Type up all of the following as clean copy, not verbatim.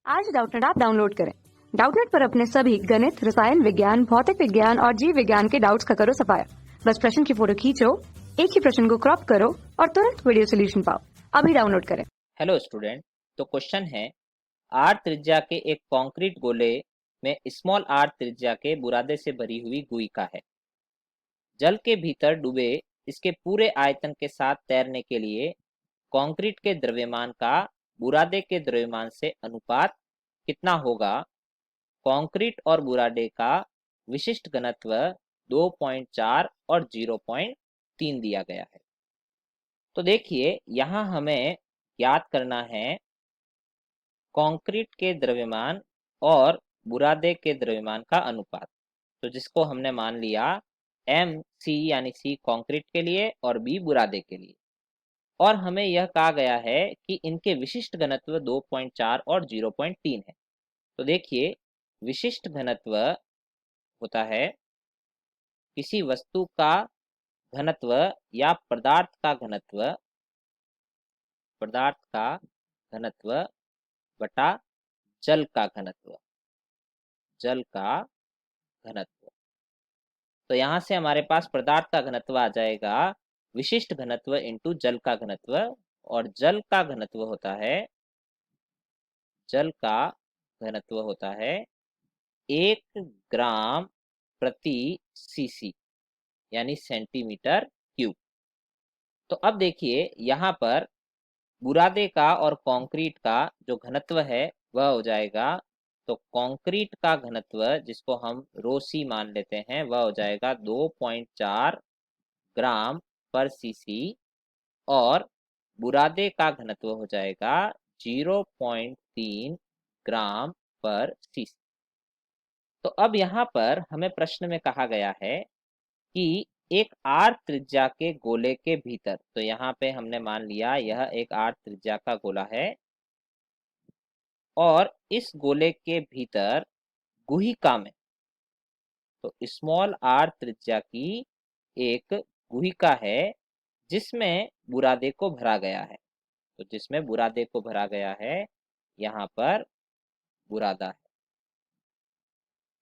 आज Doubtnut app download करें। Doubtnut पर अपने सभी गणित, रसायन विज्ञान, भौतिक विज्ञान और जीव विज्ञान के डाउट्स का करो सफाया। बस प्रश्न की फोटो खींचो, एक ही प्रश्न को क्रॉप करो और तुरंत वीडियो सोल्यूशन पाओ। अभी डाउनलोड करें। हेलो स्टूडेंट, तो क्वेश्चन है आर त्रिज्या के एक कंक्रीट गोले में स्मॉल आर त्रिज्या के बुरादे से भरी हुई गुहिका है। जल के भीतर डूबे इसके पूरे आयतन के साथ तैरने के लिए कंक्रीट के द्रव्यमान का बुरादे के द्रव्यमान से अनुपात कितना होगा। कंक्रीट और बुरादे का विशिष्ट घनत्व 2.4 और 0.3 दिया गया है। तो देखिए यहाँ हमें याद करना है कंक्रीट के द्रव्यमान और बुरादे के द्रव्यमान का अनुपात। तो जिसको हमने मान लिया एम सी यानी सी कंक्रीट के लिए और बी बुरादे के लिए, और हमें यह कहा गया है कि इनके विशिष्ट घनत्व 2.4 और 0.3 है। तो देखिए विशिष्ट घनत्व होता है किसी वस्तु का घनत्व या पदार्थ का घनत्व बटा जल का घनत्व। तो यहाँ से हमारे पास पदार्थ का घनत्व आ जाएगा विशिष्ट घनत्व इंटू जल का घनत्व, और जल का घनत्व होता है 1 ग्राम प्रति सीसी यानी सेंटीमीटर क्यूब। तो अब देखिए यहाँ पर बुरादे का और कंक्रीट का जो घनत्व है वह हो जाएगा, तो कंक्रीट का घनत्व जिसको हम रो सी मान लेते हैं वह हो जाएगा 2.4 ग्राम पर सीसी, और बुरादे का घनत्व हो जाएगा 0.3 ग्राम पर सीसी। तो अब यहाँ पर हमें प्रश्न में कहा गया है कि एक आर त्रिज्या के गोले के भीतर, तो यहाँ पे हमने मान लिया यह एक आर त्रिज्या का गोला है और इस गोले के भीतर गुहिका में, तो स्मॉल आर त्रिज्या की एक गुहिका है जिसमें बुरादे को भरा गया है। तो जिसमें बुरादे को भरा गया है यहाँ पर बुरादा है।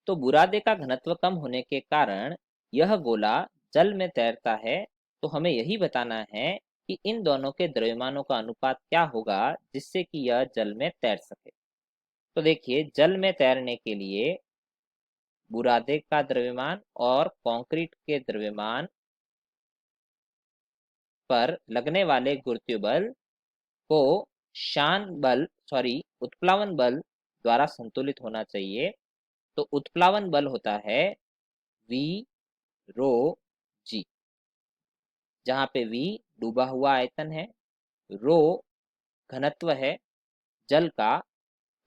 तो बुरादे का घनत्व कम होने के कारण यह गोला जल में तैरता है। तो हमें यही बताना है कि इन दोनों के द्रव्यमानों का अनुपात क्या होगा जिससे कि यह जल में तैर सके। तो देखिए जल में तैरने के लिए बुरादे का द्रव्यमान और कंक्रीट के द्रव्यमान पर लगने वाले गुरुत्वीय बल को उत्प्लावन बल द्वारा संतुलित होना चाहिए। तो उत्प्लावन बल होता है वी रो जी, जहां पे वी डूबा हुआ आयतन है, रो घनत्व है जल का,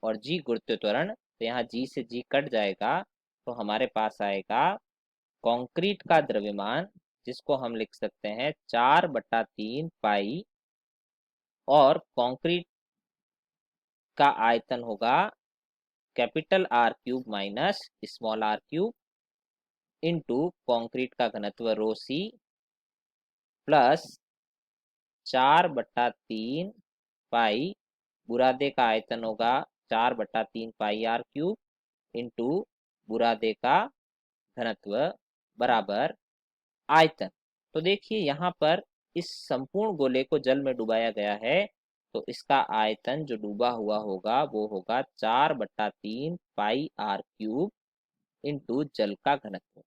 और जी गुरुत्व त्वरण। तो यहाँ जी से जी कट जाएगा, तो हमारे पास आएगा कंक्रीट का द्रव्यमान जिसको हम लिख सकते हैं 4/3 पाई, और कंक्रीट का आयतन होगा capital R cube minus small r cube into concrete का घनत्व रो सी प्लस 4/3 पाई, बुरादे का आयतन होगा 4/3 पाई आर क्यूब इंटू बुरादे का घनत्व बराबर आयतन। तो देखिए यहाँ पर इस संपूर्ण गोले को जल में डुबाया गया है, तो इसका आयतन जो डूबा हुआ होगा वो होगा 4/3 पाई आर क्यूब इंटू जल का घनत्व।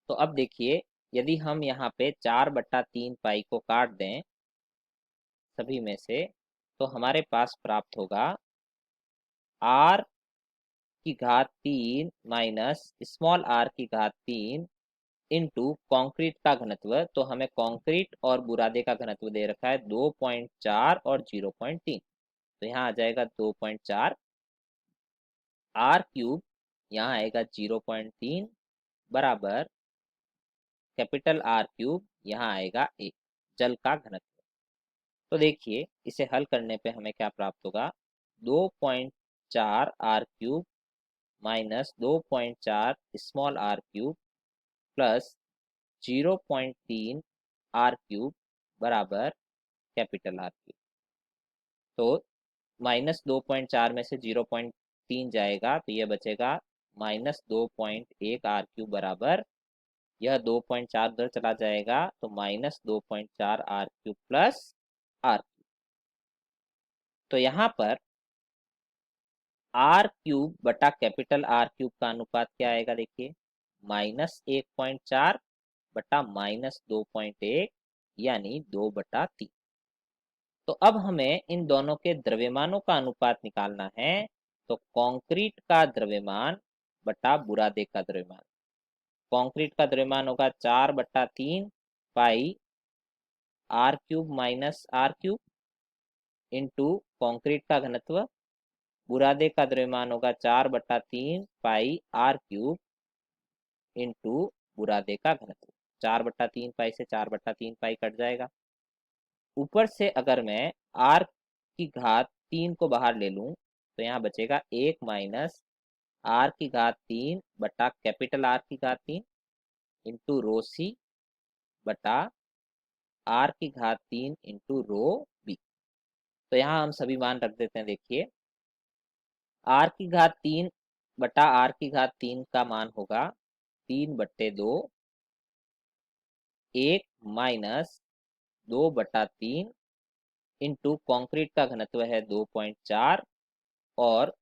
तो अब देखिए यदि हम यहाँ पे 4/3 पाई को काट दें सभी में से, तो हमारे पास प्राप्त होगा r की घात 3 माइनस स्मॉल r की घात 3 इंटू कंक्रीट का घनत्व। तो हमें कंक्रीट और बुरादे का घनत्व दे रखा है 2.4 और 0.3, तो यहाँ आ जाएगा 2.4 आर क्यूब, यहाँ आएगा 0.3 बराबर कैपिटल आर क्यूब, यहाँ आएगा 1 जल का घनत्व। तो देखिए इसे हल करने पे हमें क्या प्राप्त होगा, 2.4 R cube minus 2.4 small r cube plus 0.3 R cube बराबर कैपिटल आर क्यूब। तो -2.4 में से 0.3 जाएगा तो यह बचेगा -2.1 आर क्यूब बराबर, यह 2.4 उधर चला जाएगा तो -2.4 R cube plus R cube. तो यहाँ पर आर क्यूब बटा कैपिटल आर क्यूब का अनुपात क्या आएगा, देखिए -1.4 बटा -2.1 यानी 2/3। तो अब हमें इन दोनों के द्रव्यमानों का अनुपात निकालना है। तो कंक्रीट का द्रव्यमान बटा बुरादे का द्रव्यमान, कंक्रीट का द्रव्यमान होगा 4/3 pi r cube minus r cube into concrete का घनत्व, बुरादे का द्रव्यमान होगा 4/3 पाई आर क्यूब इंटू बुरादे का घनत्व। 4/3 पाई से 4/3 पाई कट जाएगा। ऊपर से अगर मैं आर की घात 3 को बाहर ले लूं तो यहाँ बचेगा 1 माइनस आर की घात 3 बटा कैपिटल आर की घात 3 इंटू रो सी बटा आर की घात 3 इंटू रो बी। तो यहाँ हम सभी मान रख देते हैं। देखिए आर की घात 3 बटा आर की घात 3 का मान होगा 3/2, 1 माइनस 2/3 इंटू कंक्रीट का घनत्व है 2.4 और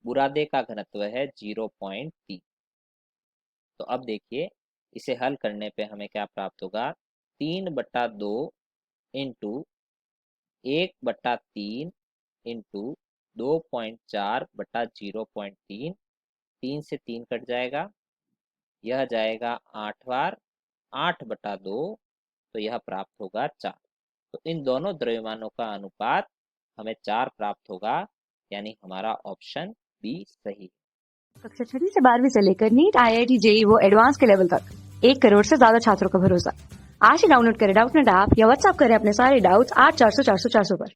बुरादे का घनत्व है 0.3। तो अब देखिए इसे हल करने पे हमें क्या प्राप्त होगा, 3/2 इंटू 1/3 इंटू 2.4 बटा 0.3, 3 से 3 कट जाएगा, यह जाएगा 8 बार, 8/2 तो यह प्राप्त होगा 4। तो इन दोनों द्रव्यमानों का अनुपात हमें 4 प्राप्त होगा, यानी हमारा ऑप्शन बी सही है। कक्षा 6वीं से 12वीं से लेकर नीट, IIT, JEE वो एडवांस के लेवल तक 1 करोड़ से ज्यादा छात्रों का भरोसा। आज ही डाउनलोड करें डाउटनेट ऐप या व्हाट्सएप करें अपने सारे डाउट्स 8400 400 400 पर।